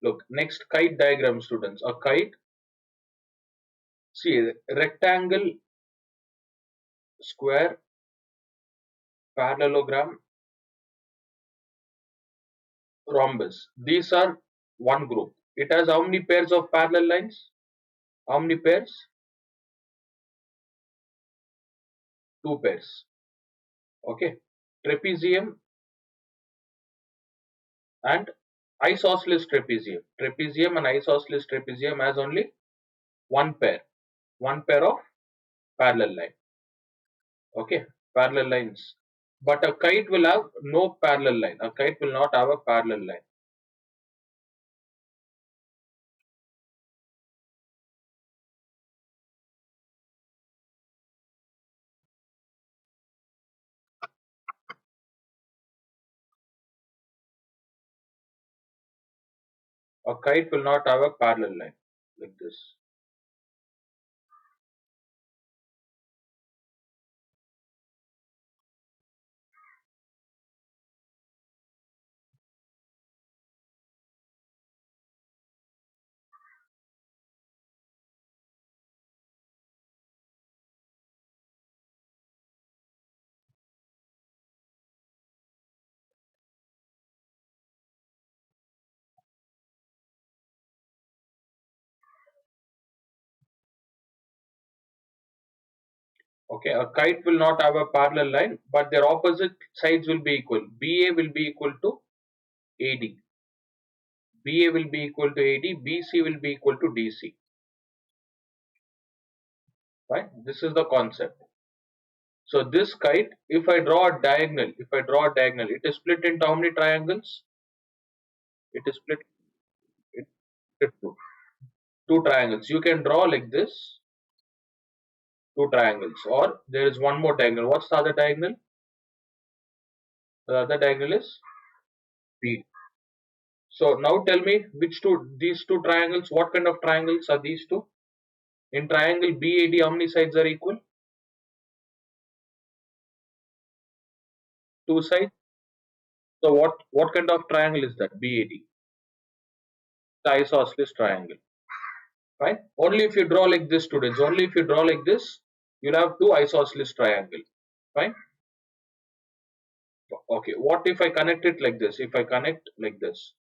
Look, next kite diagram, students. A kite, see, rectangle, square, parallelogram, rhombus. These are one group. It has how many pairs of parallel lines? How many pairs? Two pairs. Okay. Trapezium and isosceles trapezium. Trapezium and isosceles trapezium has only one pair of parallel line. Okay, parallel lines. But a kite will have no parallel line. A kite will not have a parallel line. A kite will not have a parallel line like this. Okay, a kite will not have a parallel line, but their opposite sides will be equal. BA will be equal to AD. BA will be equal to AD. BC will be equal to DC. Right? This is the concept. So this kite, if I draw a diagonal, it is split into how many triangles? It is split into two triangles. You can draw like this, two triangles, or there is one more diagonal. What's the other diagonal? The other diagonal is B. So now tell me which these two triangles, what kind of triangles are these two? In triangle BAD, how many sides are equal? Two sides. So what kind of triangle is that? BAD. The isosceles triangle. Right? Only if you draw like this, students. Only if you draw like this, you'll have two isosceles triangle. Fine. Okay. What if I connect it like this? If I connect like this.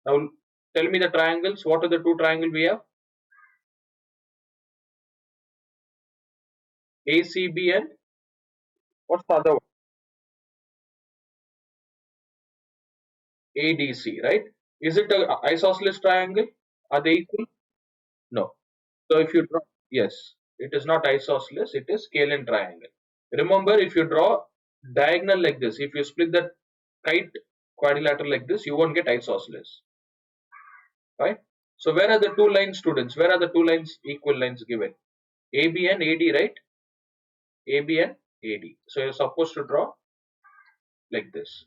Now tell me the triangles. What are the two triangles we have? ACB and what's the other one? ADC, right? Is it a isosceles triangle? Are they equal? No. So if you draw, yes, it is not isosceles, it is scalene triangle. Remember, if you draw diagonal like this, if you split the kite quadrilateral like this, you won't get isosceles, right? So where are the two lines, students? Where are the two lines, equal lines given? AB and AD, right? AB and AD. So you're supposed to draw like this.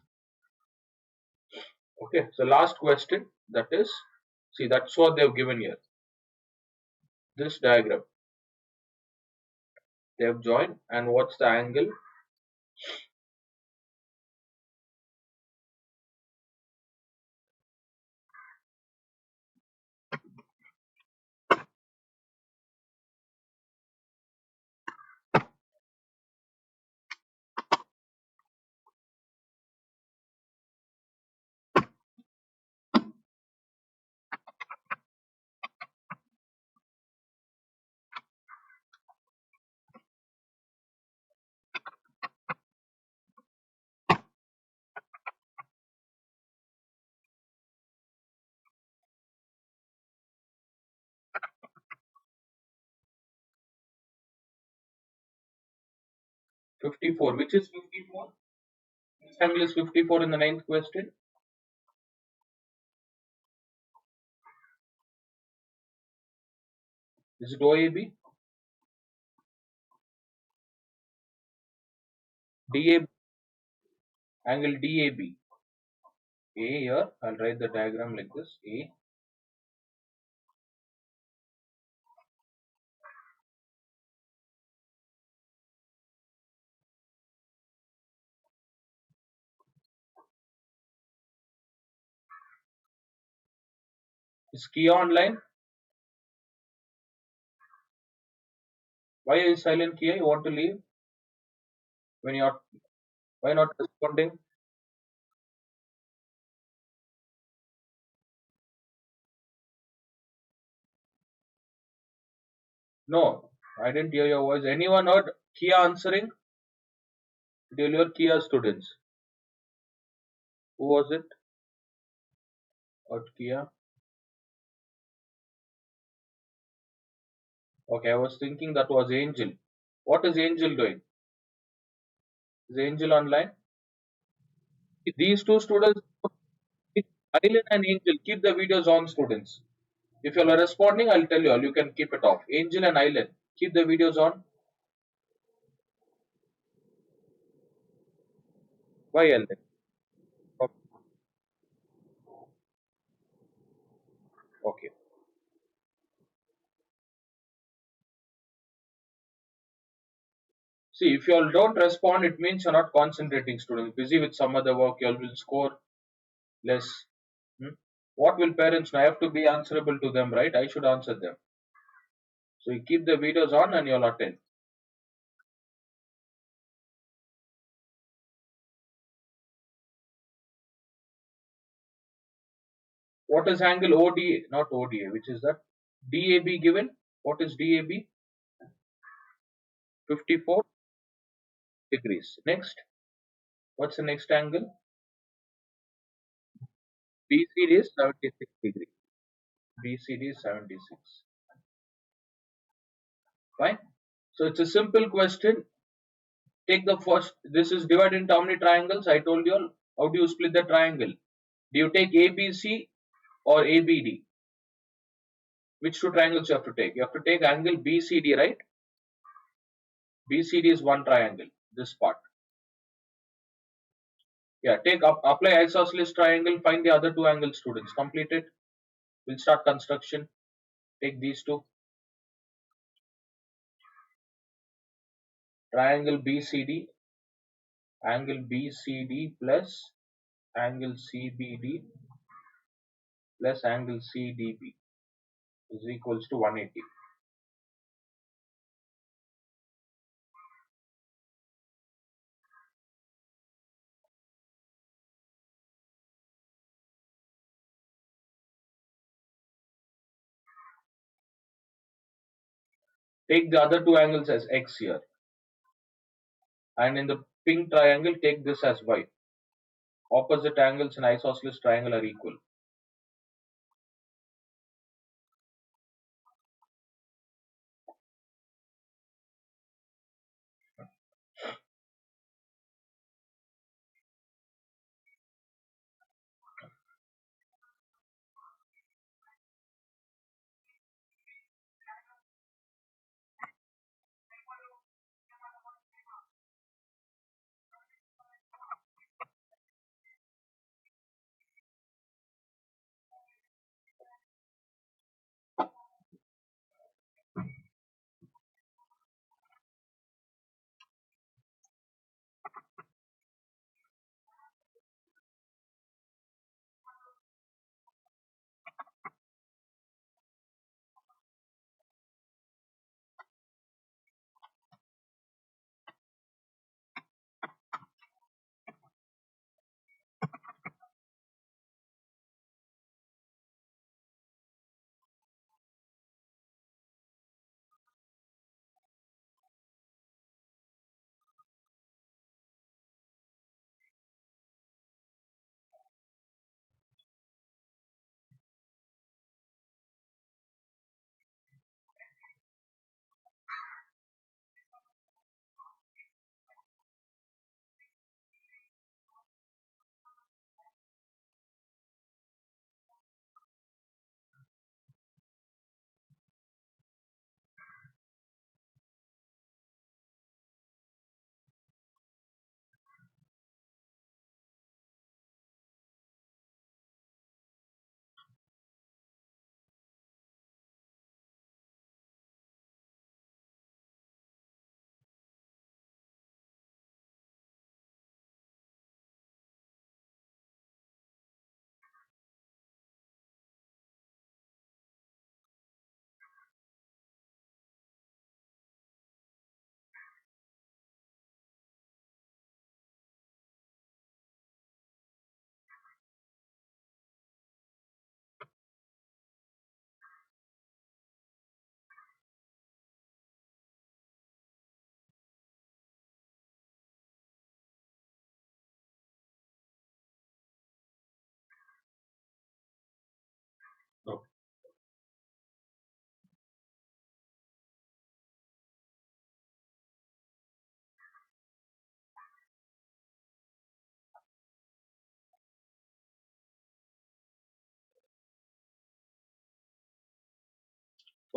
Okay. So last question, that is, see, that's what they've given here. This diagram they have joined, and what's the angle? 54. Which is 54? This angle is 54 in the ninth question. Is it OAB? DAB, angle DAB. A here, I'll write the diagram like this. A, Is Kia online? Why are you silent, Kia? You want to leave when you're why not responding? No, I didn't hear your voice. Anyone heard Kia answering? Did you hear Kia students? Who was it? Heard Kia? Okay, I was thinking that was Angel. What is Angel doing? Is Angel online? These two students, Island and Angel, keep the videos on, students. If you are responding, I'll tell you all. You can keep it off. Angel and Island, keep the videos on. Why Island? Okay. See, if you all don't respond, it means you're not concentrating, students. Busy with some other work, you all will score less. Hmm? What will parents know? I have to be answerable to them, right? I should answer them. So you keep the videos on and you'll attend. What is angle ODA? Not ODA, which is that? DAB given. What is DAB? 54 degrees. Next, what's the next angle? BCD is 76 degrees. BCD is 76. Fine. So it's a simple question. Take the first. This is divided into how many triangles? I told you all. How do you split the triangle? Do you take ABC or ABD? Which two triangles you have to take? You have to take angle BCD, right? BCD is one triangle. This part. Yeah. Take up. Apply isosceles triangle. Find the other two angles, students. Complete it. We'll start construction. Take these two. Triangle BCD. Angle BCD plus angle CBD plus angle CDB is equals to 180. Take the other two angles as X here, and in the pink triangle take this as Y. Opposite angles in isosceles triangle are equal.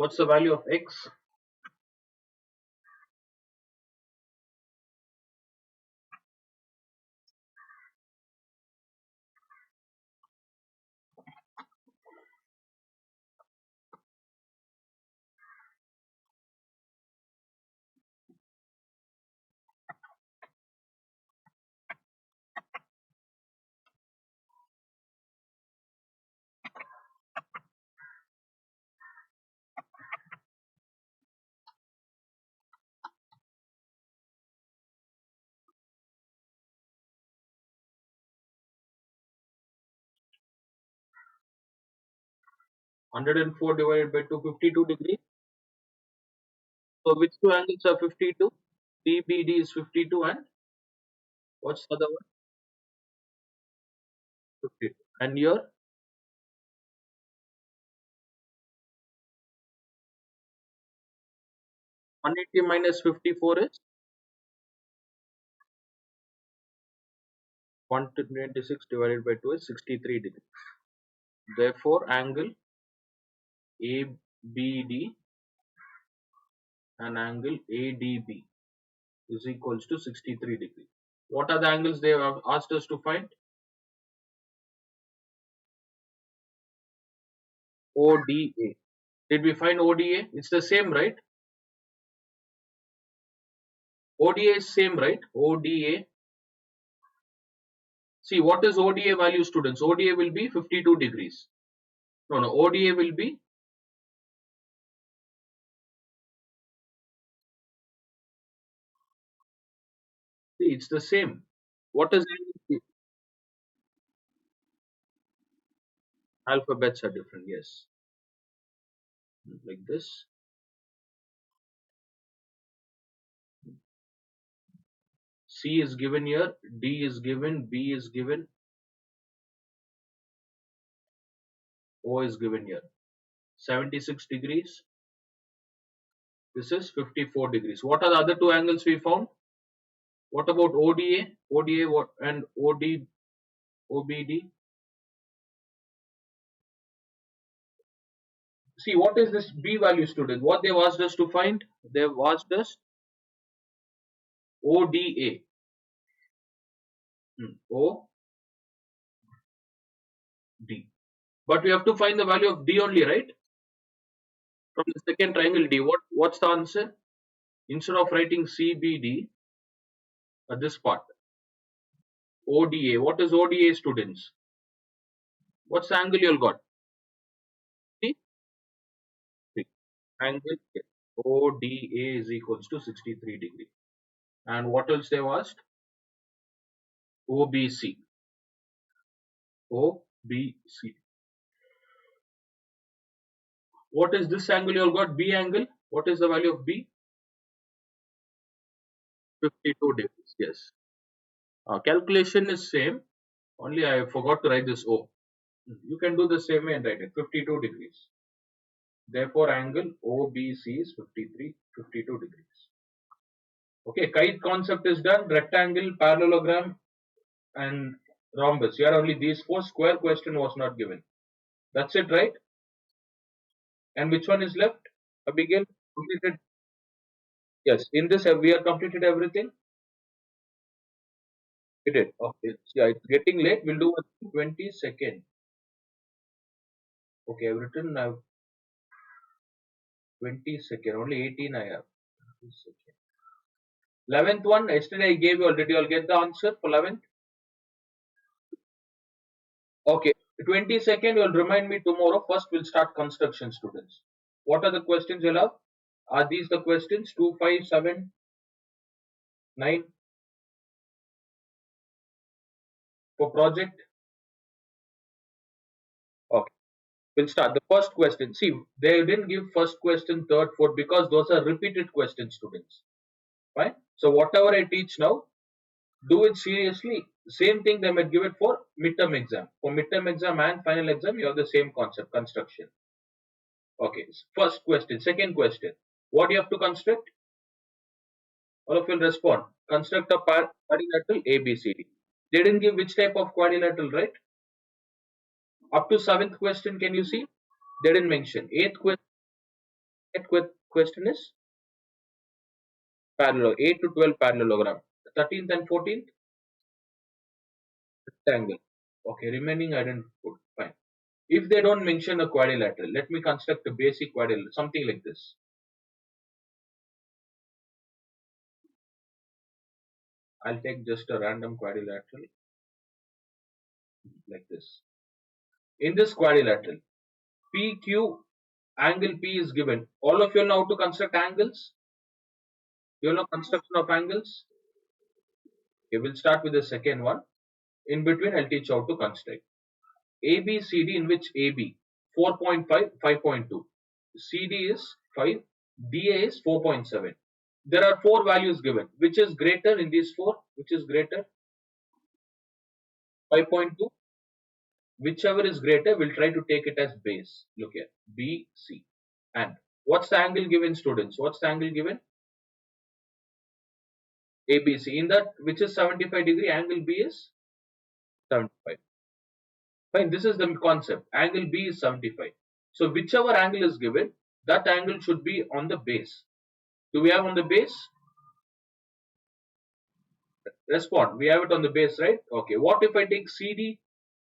What's the value of x? 104 divided by 252 degrees. So which two angles are 52? DBD is 52 and what's the other one? 52. And here 180 minus 54 is 126 divided by 2 is 63 degrees. Therefore, angle ABD and angle ADB is equals to 63 degrees. What are the angles they have asked us to find? ODA. Did we find ODA? It's the same, right? ODA is same, right? ODA. See, what is ODA value, students? ODA will be 52 degrees. No, ODA will be, see, it's the same. What is angle? Alphabets are different, yes. Like this. C is given here, D is given, B is given, O is given here. 76 degrees. This is 54 degrees. What are the other two angles we found? What about ODA? ODA what and OBD? See, what is this B value, student? What they've asked us to find? They've asked us ODA. OD. But we have to find the value of D only, right? From the second triangle D. What's the answer? Instead of writing CBD, this part. ODA. What is ODA, students? What's the angle you all got? See? Angle ODA is equals to 63 degree. And what else they've asked? OBC. OBC. What is this angle you all got? B angle. What is the value of B? 52 degrees. Yes. Calculation is same. Only I forgot to write this O. You can do the same way and write it. 52 degrees. Therefore, angle OBC is 52 degrees. Okay, kite concept is done. Rectangle, parallelogram, and rhombus. Here only these four. Square question was not given. That's it, right? And which one is left? Abigail completed. Yes, in this we have completed everything. We did. Okay, yeah, it's getting late. We'll do 20 seconds. Okay, I've written now 20 seconds. Only 18 I have. 11th one. Yesterday I gave you all. Did you all get the answer for 11th? Okay, 20 seconds. You'll remind me tomorrow. First, we'll start construction, students. What are the questions you'll have? Are these the questions? 2, 5, 7, 9 for project? Okay, we'll start. The first question. See, they didn't give first question, third, fourth because those are repeated questions, students. Fine. So whatever I teach now, do it seriously. Same thing they might give it for midterm exam. For midterm exam and final exam, you have the same concept, construction. Okay, first question. Second question. What do you have to construct? All of you will respond. Construct a quadrilateral ABCD. They didn't give which type of quadrilateral, right? Up to seventh question, can you see? They didn't mention. Eighth question. That question is parallel, 8 to 12 parallelogram. 13th and 14th rectangle. Okay, remaining I didn't put. Fine. If they don't mention a quadrilateral, let me construct a basic quadrilateral, something like this. I'll take just a random quadrilateral like this. In this quadrilateral, PQ angle P is given. All of you know how to construct angles? You know construction of angles? Okay, we'll start with the second one. In between, I'll teach how to construct. ABCD, in which AB 4.5, 5.2. CD is 5, DA is 4.7. There are four values given. Which is greater in these four? Which is greater? 5.2. Whichever is greater, we'll try to take it as base. Look here, BC. And what's the angle given, students? What's the angle given? ABC. In that, which is 75 degree, angle B is 75. Fine, this is the concept. Angle B is 75. So whichever angle is given, that angle should be on the base. Do we have on the base? Respond. We have it on the base, right? Okay. What if I take CD?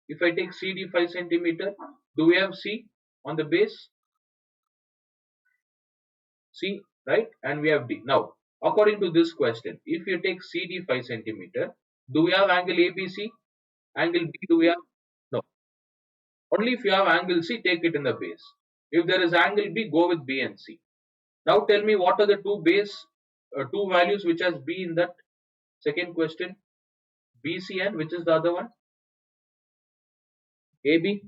If I take CD 5 centimeter, do we have C on the base? C, right? And we have D. Now, according to this question, if you take CD 5 centimeter, do we have angle ABC? Angle B, do we have? No. Only if you have angle C, take it in the base. If there is angle B, go with B and C. Now tell me what are the two values which has B in that second question? BC and which is the other one? AB.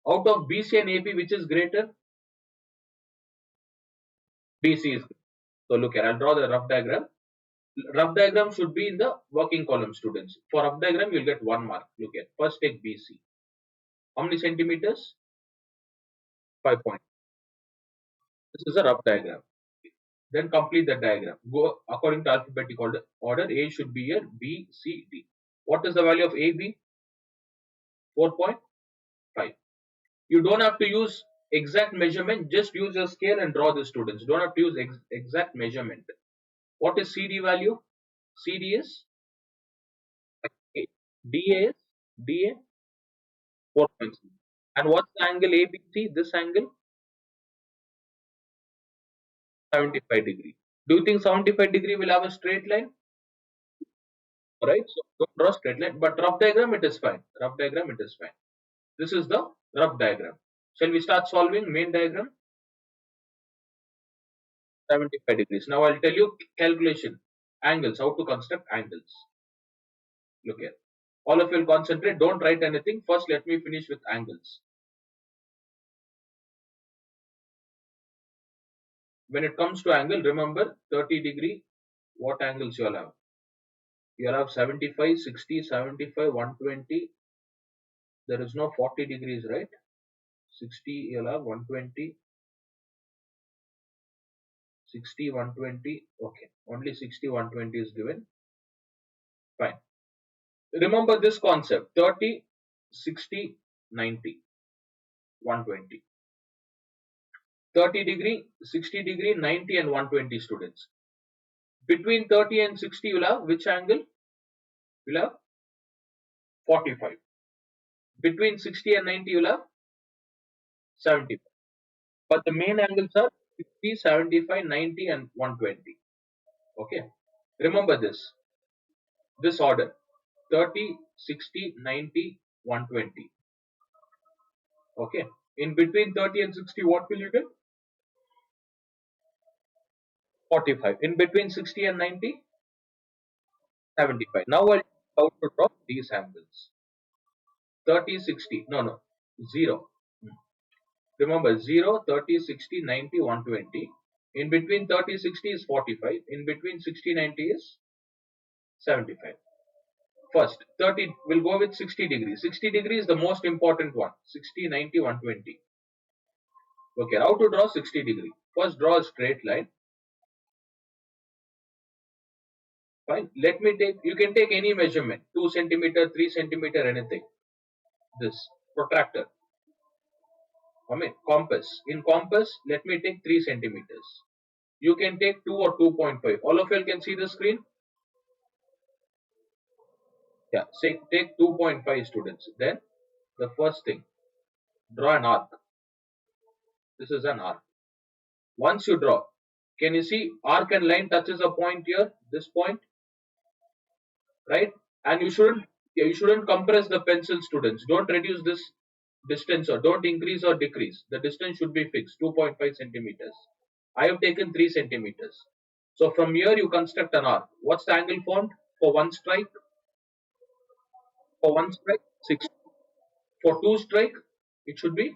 Out of BC and AB, which is greater? BC is. So look here, I'll draw the rough diagram. Rough diagram should be in the working column, students. For rough diagram, you'll get 1 mark. Look at first take BC. How many centimeters? 5 points. This is a rough diagram. Then complete the diagram. Go according to alphabetical order. A should be here, B, C, D. What is the value of AB? 4.5. You don't have to use exact measurement. Just use your scale and draw the students. Don't have to use exact measurement. What is CD value? CD is DA is DA 4.6. And what's the angle ABC? This angle 75 degree. Do you think 75 degree will have a straight line? Alright, so don't draw straight line, but rough diagram it is fine. Rough diagram it is fine. This is the rough diagram. Shall we start solving main diagram? 75 degrees. Now I'll tell you calculation. Angles, how to construct angles. Look here. All of you will concentrate, don't write anything. First let me finish with angles. When it comes to angle, remember 30 degree, what angles you all have? You all have 75, 60, 75, 120. There is no 40 degrees, right? 60, you all have 120, 60, 120. Okay, only 60, 120 is given. Fine. Remember this concept 30, 60, 90, 120. 30 degree, 60 degree, 90 and 120 students. Between 30 and 60 you'll have which angle? You'll have 45. Between 60 and 90 you'll have 75. But the main angles are 60, 75, 90 and 120. Okay. Remember this order 30, 60, 90, 120. Okay. In between 30 and 60 what will you get? 45. In between 60 and 90? 75. Now I'll how to draw these angles. 30, 60. No. 0. Remember 0, 30, 60, 90, 120. In between 30, 60 is 45. In between 60, 90 is 75. First, 30 will go with 60 degrees. 60 degrees is the most important one. 60, 90, 120. Okay, how to draw 60 degree? First, draw a straight line. Fine. Let me take, you can take any measurement. 2 centimeter, 3 centimeter, anything. This protractor. I mean compass. In compass, let me take 3 centimeters. You can take 2 or 2.5. All of you can see the screen? Yeah, say take 2.5 students. Then the first thing, draw an arc. This is an arc. Once you draw, can you see arc and line touches a point here, this point, right? And you shouldn't compress the pencil, students. Don't reduce this distance or don't increase or decrease. The distance should be fixed, 2.5 centimeters. I have taken 3 centimeters. So from here you construct an arc. What's the angle formed for one strike? For one strike, 60. For two strike, it should be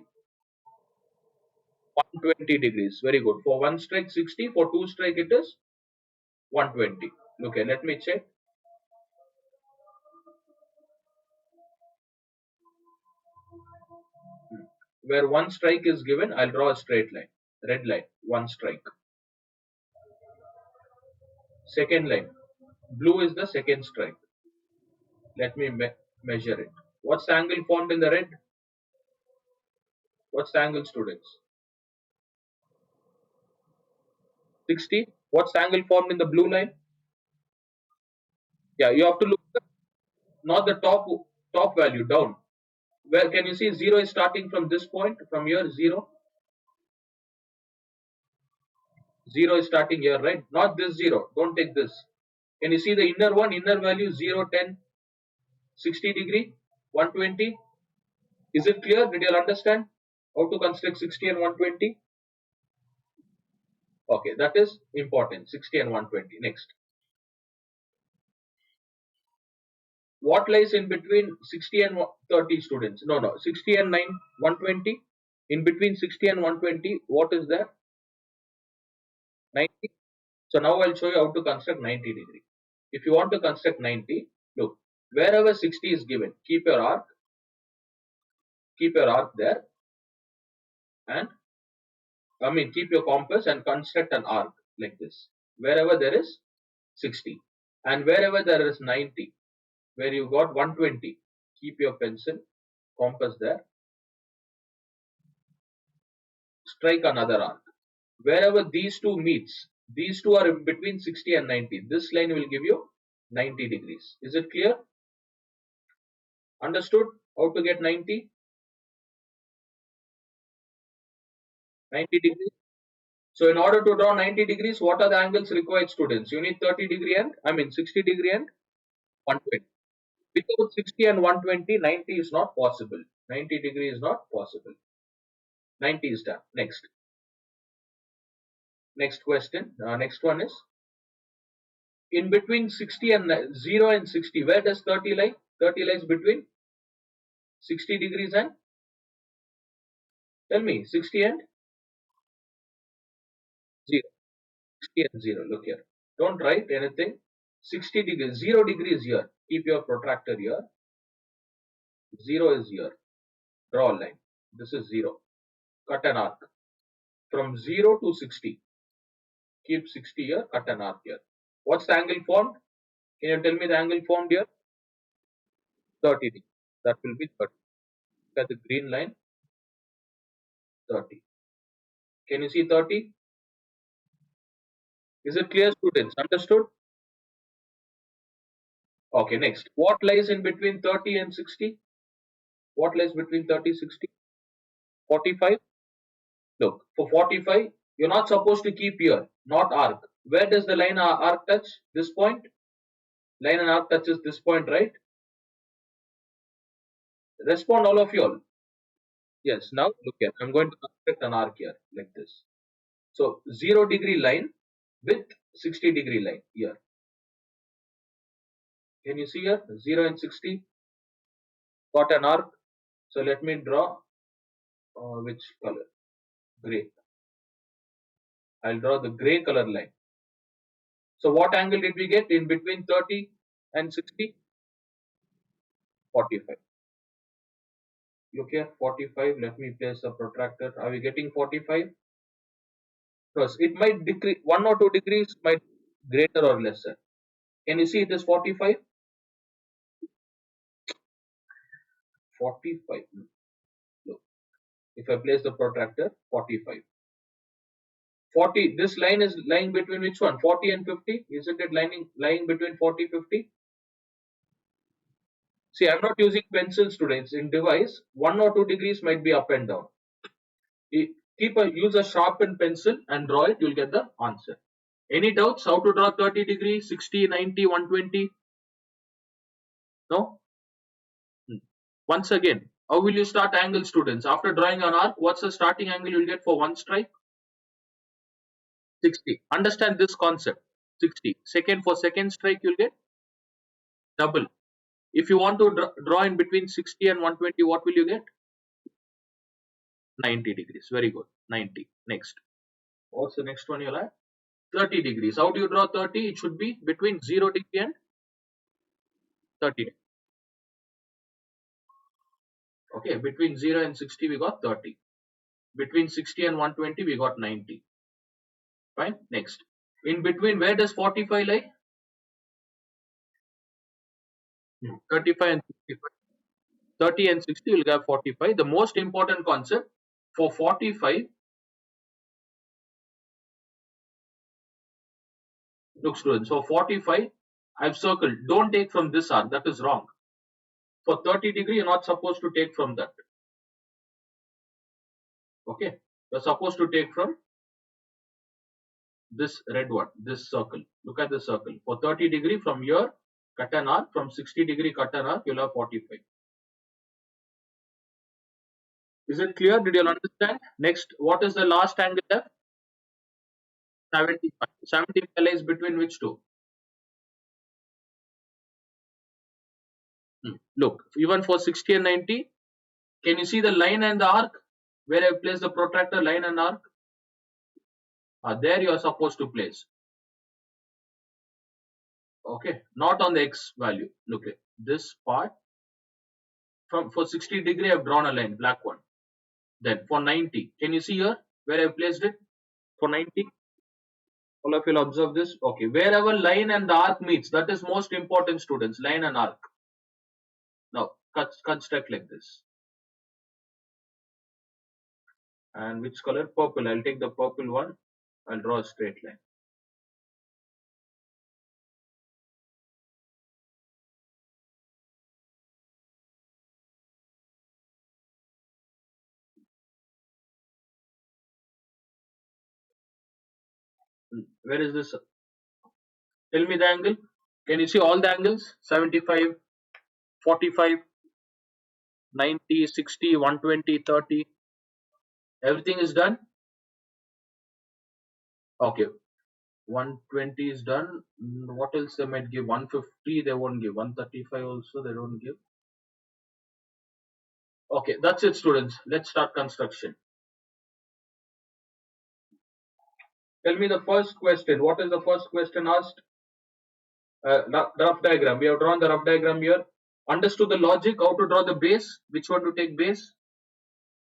120 degrees. Very good. For one strike, 60. For two strike, it is 120. Okay, let me check. Where one strike is given, I'll draw a straight line. Red line, one strike. Second line, blue is the second strike. Let me measure it. What's the angle formed in the red? What's the angle, students? 60. What's the angle formed in the blue line? Yeah, you have to look at not the top value, down. Where can you see 0 is starting from this point? From here, 0. 0 is starting here, right? Not this 0. Don't take this. Can you see the inner one? Inner value 0, 10, 60 degree, 120. Is it clear? Did you all understand how to construct 60 and 120? Okay, that is important. 60 and 120. Next. What lies in between 60 and 30, students? No, no. 60 and 120. In between 60 and 120, what is there? 90. So now I'll show you how to construct 90 degree. If you want to construct 90, look, wherever 60 is given, keep your arc there, and keep your compass and construct an arc like this. Wherever there is 60, and wherever there is 90, where you got 120, keep your pencil, compass there, strike another arc. Wherever these two meets, these two are in between 60 and 90. This line will give you 90 degrees. Is it clear? Understood how to get 90? 90 degrees. So in order to draw 90 degrees, what are the angles required, students? You need 30 degree and 60 degree and 120. Without 60 and 120, 90 is not possible. 90 degree is not possible. 90 is done. Next question. Next one is, in between 60 and 0 and 60, where does 30 lie? 30 lies between 60 degrees and, tell me, 60 and 0. 60 and 0. Look here. Don't write anything. 60 degrees, 0 degrees here. Keep your protractor here. 0 is here. Draw a line. This is 0. Cut an arc. From 0 to 60. Keep 60 here. Cut an arc here. What's the angle formed? Can you tell me the angle formed here? 30 degrees. That will be 30. Look at the green line. 30. Can you see 30? Is it clear, students? Understood? Okay, next. What lies in between 30 and 60? What lies between 30 and 60? 45? Look, for 45, you're not supposed to keep here, not arc. Where does the line arc touch? This point? Line and arc touches this point, right? Respond, all of you all. Yes, now look here. I'm going to construct an arc here, like this. So, 0 degree line with 60 degree line here. Can you see here? 0 and 60. Got an arc. So, let me draw which color? Gray. I'll draw the gray color line. So what angle did we get in between 30 and 60? 45. Look here, 45. Let me place a protractor. Are we getting 45? Because it might decrease, 1 or 2 degrees might greater or lesser. Can you see it is 45? 45. Look. If I place the protractor, 45. 40, this line is lying between which one? 40 and 50? Isn't it lying between 40 50? See, I'm not using pencil, students. In device, 1 or 2 degrees might be up and down. Use a sharpened pencil and draw it, you'll get the answer. Any doubts how to draw 30 degrees, 60, 90, 120? No? Hmm. Once again, how will you start angle, students? After drawing an arc, what's the starting angle you'll get for one strike? 60. Understand this concept. 60. Second, for second strike, you'll get double. If you want to draw in between 60 and 120, what will you get? 90 degrees. Very good. 90. Next. What's the next one you'll have? 30 degrees. How do you draw 30? It should be between 0 degree and 30. Okay, between 0 and 60 we got 30. Between 60 and 120 we got 90. Fine. Next. In between, where does 45 lie? 35 and 65. 30 and 60 will get 45. The most important concept for 45, look students, so 45 I've circled. Don't take from this arc, that is wrong. For 30 degree, you're not supposed to take from that. Okay, you're supposed to take from this red one, this circle. Look at the circle. For 30 degree, from here, cut an arc. From 60 degree, cut an arc. You'll have 45. Is it clear? Did you understand? Next, what is the last angle left? 75. 75 lies between which two? Look, even for 60 and 90, can you see the line and the arc? Where I place the protractor, line and arc? There you are supposed to place. Okay, not on the x value. Look at this part. For 60 degree, I've drawn a line, black one. Then for 90, can you see here where I've placed it? For 90, all of you will observe this. Okay, wherever line and the arc meets, that is most important, students. Line and arc. Now construct like this. And which color? Purple. I'll take the purple one. I'll draw a straight line. Where is this? Tell me the angle. Can you see all the angles? 75, 45, 90, 60, 120, 30. Everything is done? Okay. 120 is done. What else they might give? 150 they won't give. 135 also they don't give. Okay, that's it, students. Let's start construction. Tell me the first question. What is the first question asked? Rough diagram. We have drawn the rough diagram here. Understood the logic, how to draw the base, which one to take base.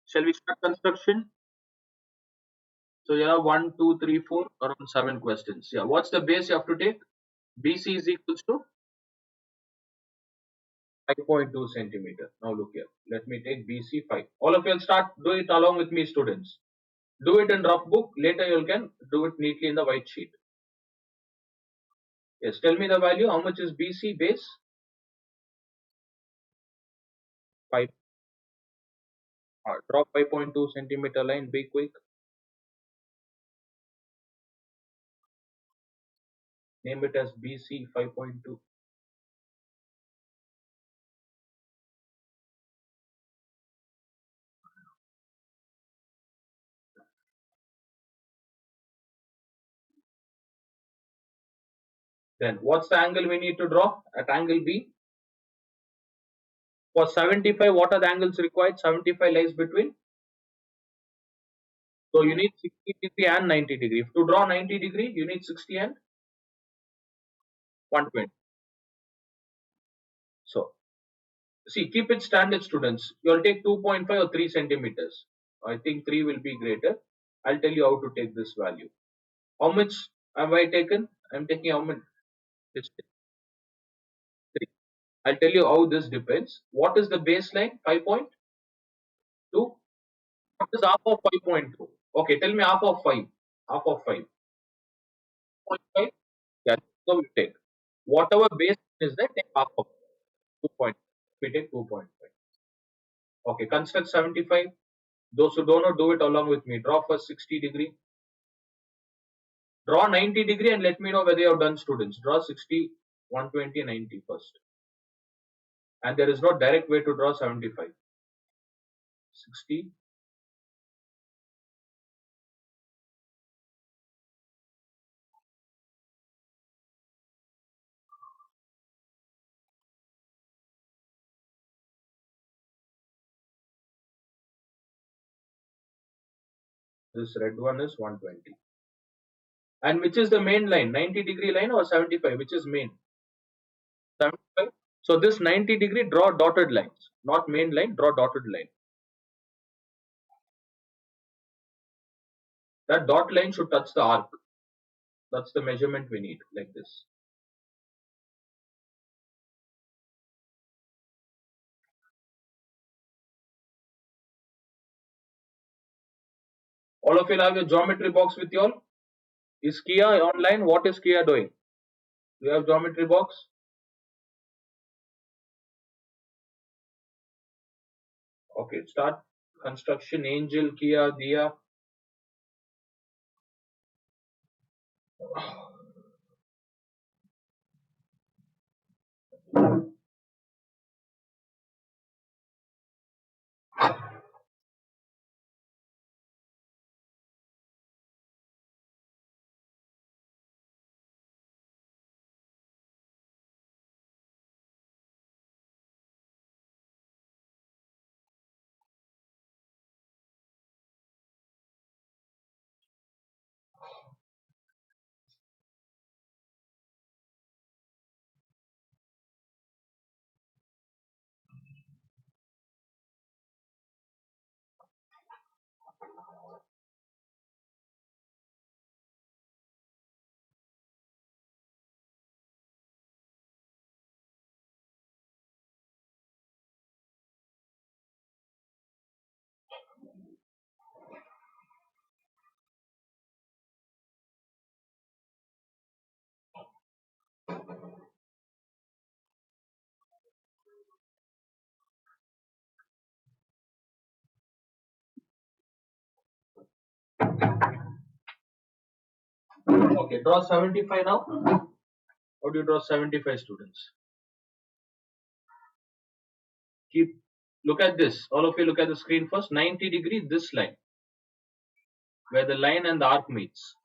Shall we start construction? So you have 1, 2, 3, 4, around 7 questions. Yeah, what's the base you have to take? BC is equals to 5.2 centimeter. Now look here. Let me take BC 5. All of you will start do it along with me, students. Do it in rough book. Later you can do it neatly in the white sheet. Yes, tell me the value. How much is BC base? 5. Draw 5.2 centimeter line. Be quick. Name it as BC 5.2. Then what's the angle we need to draw at angle B? For 75, what are the angles required? 75 lies between. So you need 60 degree and 90 degree. To draw 90 degree, you need 60 and 120. So see, keep it standard, students. You'll take 2.5 or 3 centimeters. I think 3 will be greater. I'll tell you how to take this value. How much have I taken? I'm taking how much? 3. I'll tell you how this depends. What is the baseline? 5.2. What is half of 5.2? Okay, tell me half of 5. Half of 5. 0.5? Yeah, so we take. Whatever base is there, take half of 2 point. We take 2.5. Okay, construct 75. Those who don't know, do it along with me. Draw first 60 degree. Draw 90 degree and let me know whether you have done, students. Draw 60, 120, 90 first. And there is no direct way to draw 75. 60. This red one is 120. And which is the main line? 90 degree line or 75? Which is main? 75. So this 90 degree, draw dotted lines. Not main line, draw dotted line. That dot line should touch the arc. That's the measurement we need, like this. All of you have your geometry box with you all? Is Kia online? What is Kia doing? Do you have geometry box? Okay, start construction. Angel, Kia, Dia. Okay, draw 75 now. How do you draw 75, students? Keep, look at this. All of you look at the screen first. 90 degree, this line, where the line and the arc meets.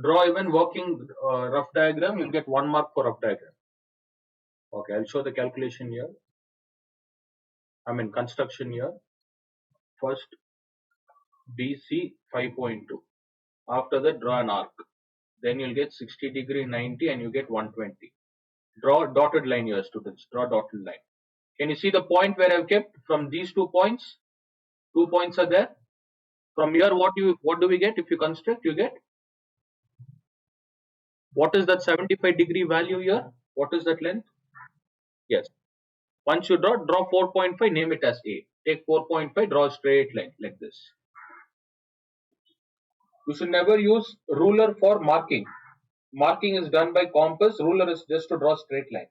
Draw even working rough diagram. You'll get 1 mark for rough diagram. Okay, I'll show the calculation here. I mean construction here. First BC 5.2. After that, draw an arc. Then you'll get 60 degree, 90, and you get 120. Draw dotted line here, students. Draw dotted line. Can you see the point where I've kept from these 2 points? 2 points are there. From here, what do we get? If you construct, you get, what is that 75 degree value here? What is that length? Yes. Once you draw 4.5, name it as A. Take 4.5, draw a straight line like this. You should never use ruler for marking. Marking is done by compass. Ruler is just to draw straight line.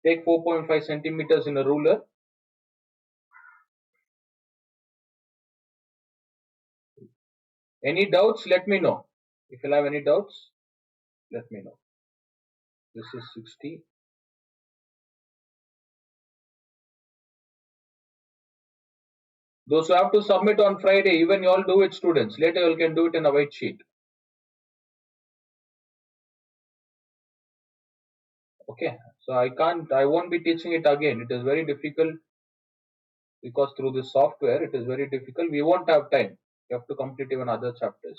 Take 4.5 centimeters in a ruler. Any doubts? Let me know. If you have any doubts, let me know. This is 60. Those who have to submit on Friday, even you all do it, students. Later you can do it in a white sheet. Okay. So I won't be teaching it again. It is very difficult because through this software, it is very difficult. We won't have time. You have to complete even other chapters.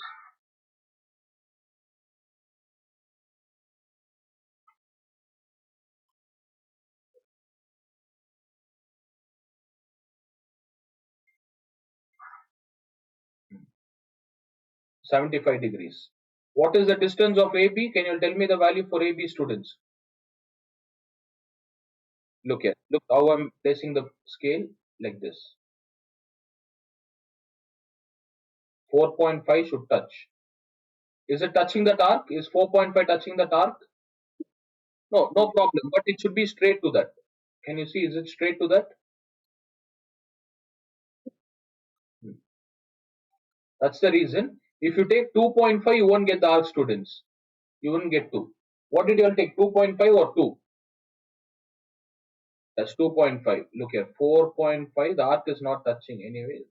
75 degrees. What is the distance of AB? Can you tell me the value for AB, students? Look here. Look how I'm placing the scale like this. 4.5 should touch. Is it touching the arc? Is 4.5 touching the arc? No, no problem. But it should be straight to that. Can you see? Is it straight to that? Hmm. That's the reason. If you take 2.5, you won't get the arc, students. You won't get 2. What did you all take? 2.5 or 2? That's 2.5. Look here. 4.5. The arc is not touching anyway.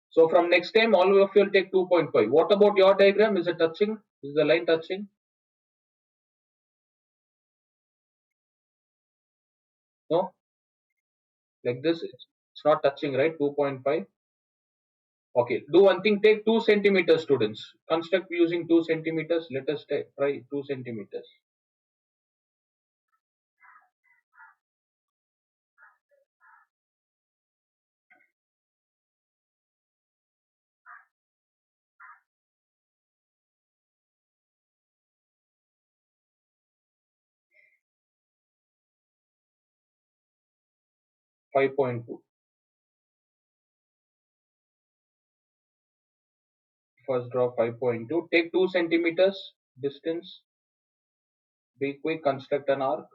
So from next time, all of you will take 2.5. What about your diagram? Is it touching? Is the line touching? No? Like this, it's not touching, right? 2.5. Okay, do one thing, take 2 centimeters, students. Construct using 2 centimeters. Let us try 2 centimeters. Five point two. First draw 5.2. Take 2 centimeters distance. Be quick, construct an arc.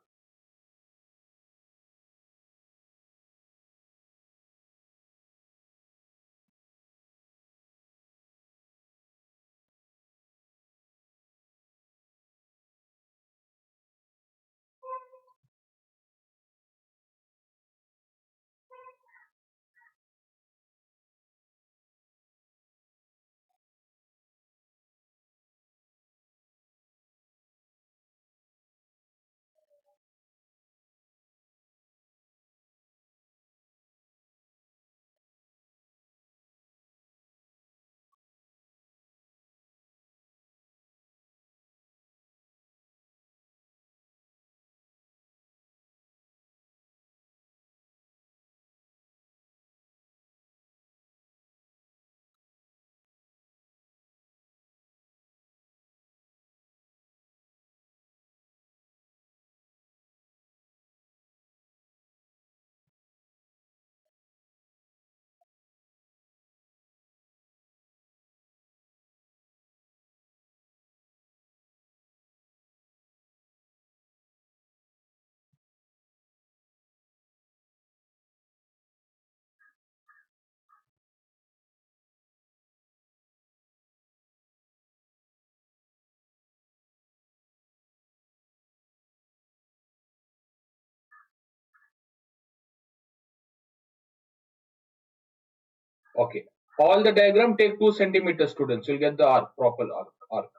Okay. All the diagram take 2 centimeters, students. You'll get the arc, proper arc.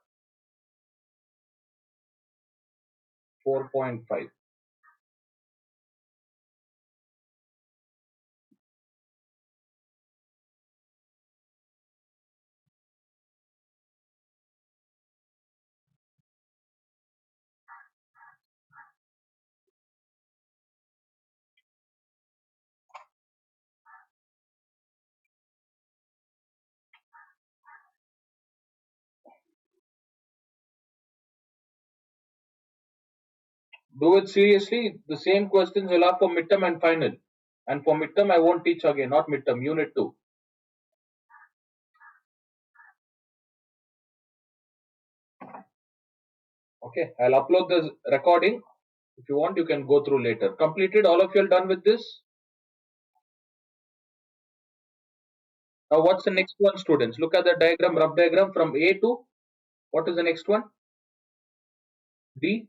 4.5. Do it seriously. The same questions will have for midterm and final. And for midterm, I won't teach again, not midterm, unit 2. Okay, I'll upload the recording. If you want, you can go through later. Completed? All of you are done with this? Now, what's the next one, students? Look at the diagram, rough diagram from A to what is the next one? D.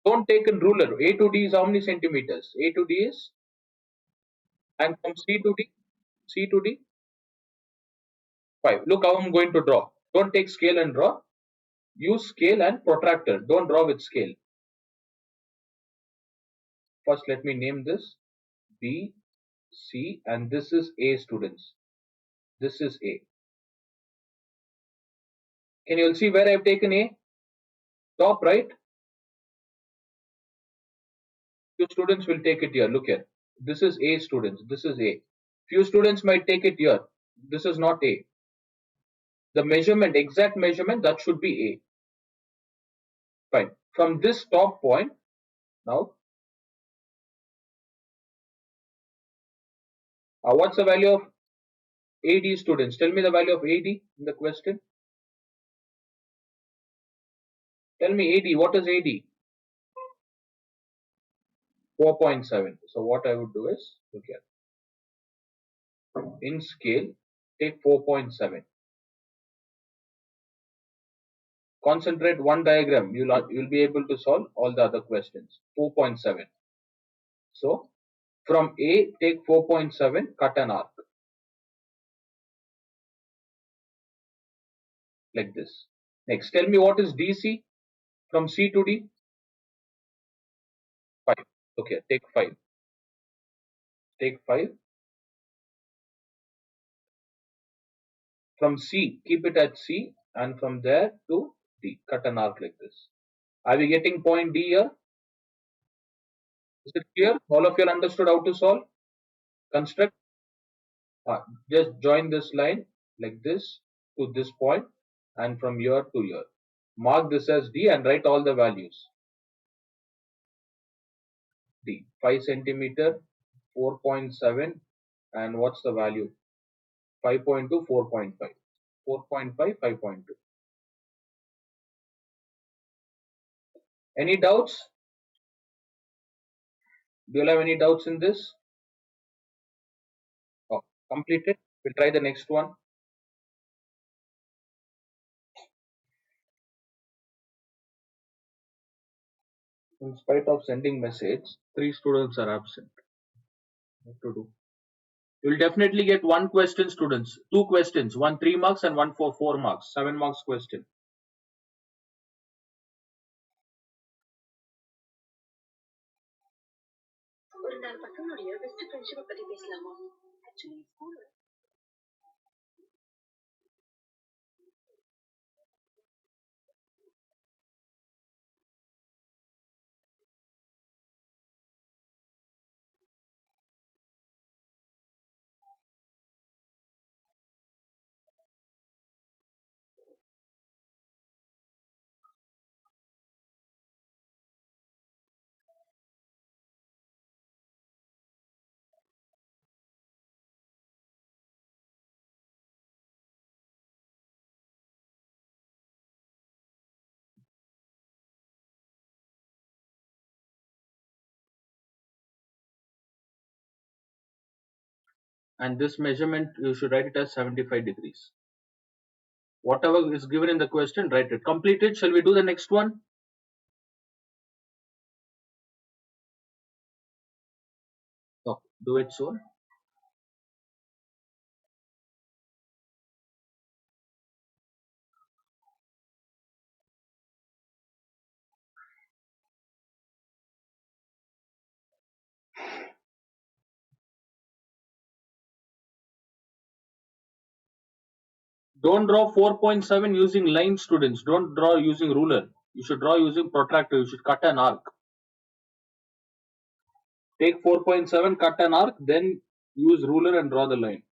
Don't take in ruler. A to D is how many centimeters? A to D is, and from C to D, C to D, 5. Look how I'm going to draw. Don't take scale and draw. Use scale and protractor. Don't draw with scale. First, let me name this B, C, and this is A, students. This is A. Can you all see where I've taken A? Top right. Few students will take it here. Look here. This is A, students. This is A. Few students might take it here. This is not A. The measurement, exact measurement, that should be A. Fine. From this top point, now, what's the value of AD, students? Tell me the value of AD in the question. Tell me AD. What is AD? 4.7. So what I would do is, look here. In scale, take 4.7. Concentrate one diagram. You'll be able to solve all the other questions. 4.7. So from A, take 4.7, cut an arc like this. Next, tell me what is DC from C to D? 5. Okay, take 5. Take 5. From C, keep it at C, and from there to D, cut an arc like this. Are we getting point D here? Is it clear? All of you understood how to solve? Construct. Just join this line like this to this point, and from here to here. Mark this as D and write all the values. D, 5 centimeter, 4.7, and what's the value? 5.2, 4.5. 4.5, 5.2. Any doubts? Do you have any doubts in this? Oh, completed. We'll try the next one. In spite of sending message, 3 students are absent. What to do? You'll definitely get one question, students. 2 questions. One 3 marks and one for 4 marks. 7 marks question. And this measurement, you should write it as 75 degrees. Whatever is given in the question, write it. Completed. Shall we do the next one? Oh, do it soon. Don't draw 4.7 using line, students. Don't draw using ruler. You should draw using protractor. You should cut an arc. Take 4.7, cut an arc, then use ruler and draw the line.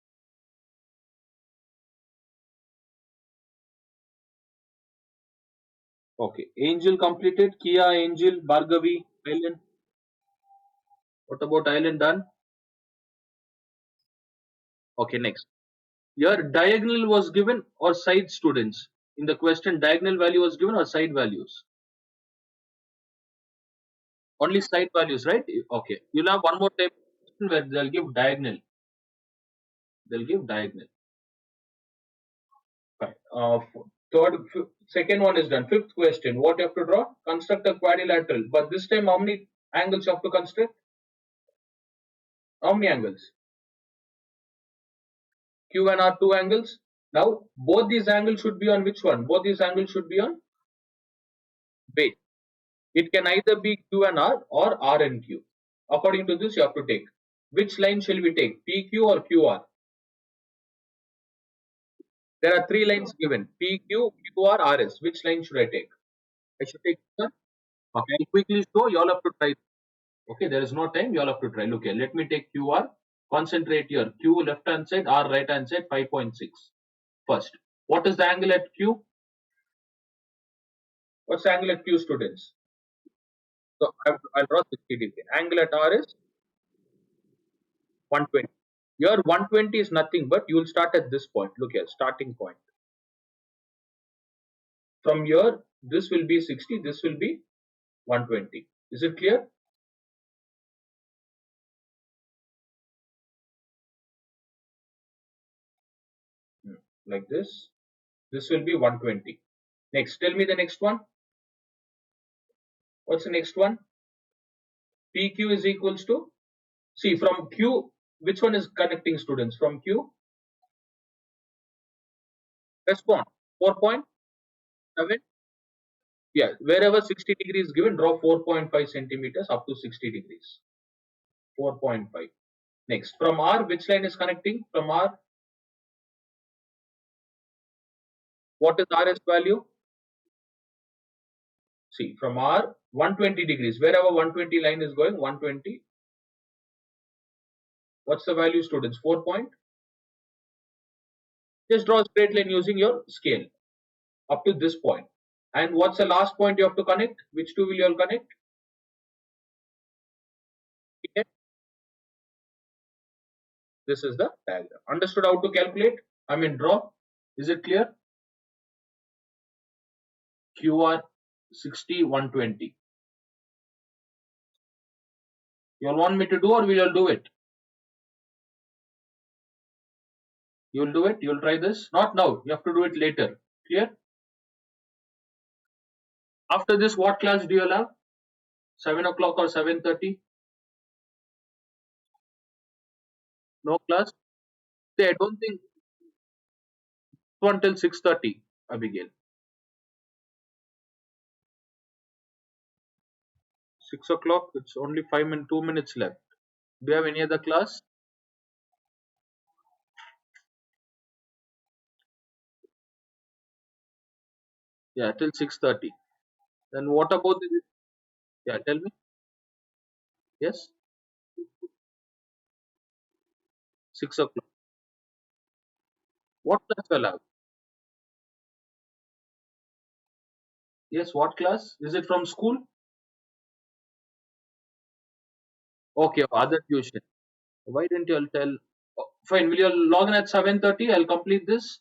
Okay. Angel completed. Kia, Angel, Bhargavi, Island. What about Island done? Okay, next. Here diagonal was given or side, students. In the question, diagonal value was given or side values? Only side values, right? Okay. You'll have one more type where they'll give diagonal. They'll give diagonal. Fine. Second one is done. Fifth question. What you have to draw? Construct a quadrilateral. But this time, how many angles you have to construct? How many angles? Q and R, two angles. Now, both these angles should be on which one? Both these angles should be on base. It can either be Q and R or R and Q. According to this, you have to take. Which line shall we take? PQ or QR? There are three lines given. PQ, QR, RS. Which line should I take? I should take this one. Okay, I'll quickly show. You all have to try. Okay, there is no time. You all have to try. Look here. Let me take QR. Concentrate here. Q left hand side, R right hand side, 5.6. First, what is the angle at Q? What's the angle at Q, students? So I'll draw 60 degree. Angle at R is 120. Your 120 is nothing but you will start at this point. Look here, starting point. From here, this will be 60, this will be 120. Is it clear? Like this. This will be 120. Next, tell me the next one. What's the next one? PQ is equals to, see from Q, which one is connecting, students? From Q, respond 4.7. Yeah, wherever 60 degrees is given, draw 4.5 centimeters up to 60 degrees. 4.5. Next, from R, which line is connecting? From R, what is RS value? See, from R, 120 degrees. Wherever 120 line is going, 120. What's the value, students? 4 point. Just draw a straight line using your scale up to this point. And what's the last point you have to connect? Which two will you all connect? Okay. This is the diagram. Understood how to calculate? I mean draw. Is it clear? QR 60, 120. You all want me to do or will you all do it? You will do it? You will try this? Not now. You have to do it later. Clear? After this, what class do you all have? 7 o'clock or 7:30? No class? See, I don't think one till 6:30, Abigail. 6 o'clock, it's only 2 minutes left. Do you have any other class? Yeah, till 6:30. Then what about the, yeah, tell me. Yes, 6 o'clock. What class will have? Yes, what class? Is it from school? Okay, other tuition. Why didn't you all tell? Oh, fine, will you all log in at 7:30? I'll complete this.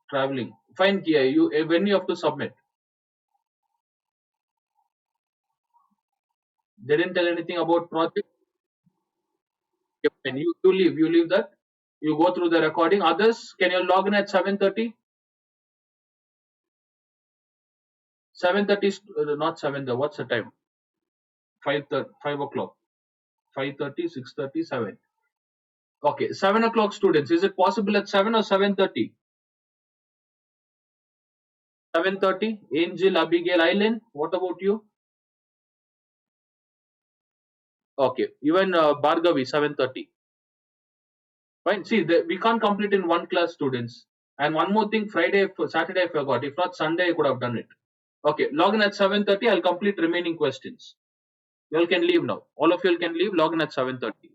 Traveling. Fine, Kia. When you have to submit? They didn't tell anything about project. Okay, fine. You leave that. You go through the recording. Others, can you log in at 7:30? 7:30, not 7. What's the time? 5 o'clock. 5:30, 6:30, 7. Okay, 7 o'clock, students. Is it possible at 7 or 7:30? 7:30. Angel, Abigail, Eileen. What about you? Okay, even Bhargavi, 7:30. Fine. See, we can't complete in one class, students. And one more thing, Saturday I forgot. If not Sunday, I could have done it. Okay, log in at 7:30. I'll complete remaining questions. You all can leave now. All of you all can leave. Log in at 7:30.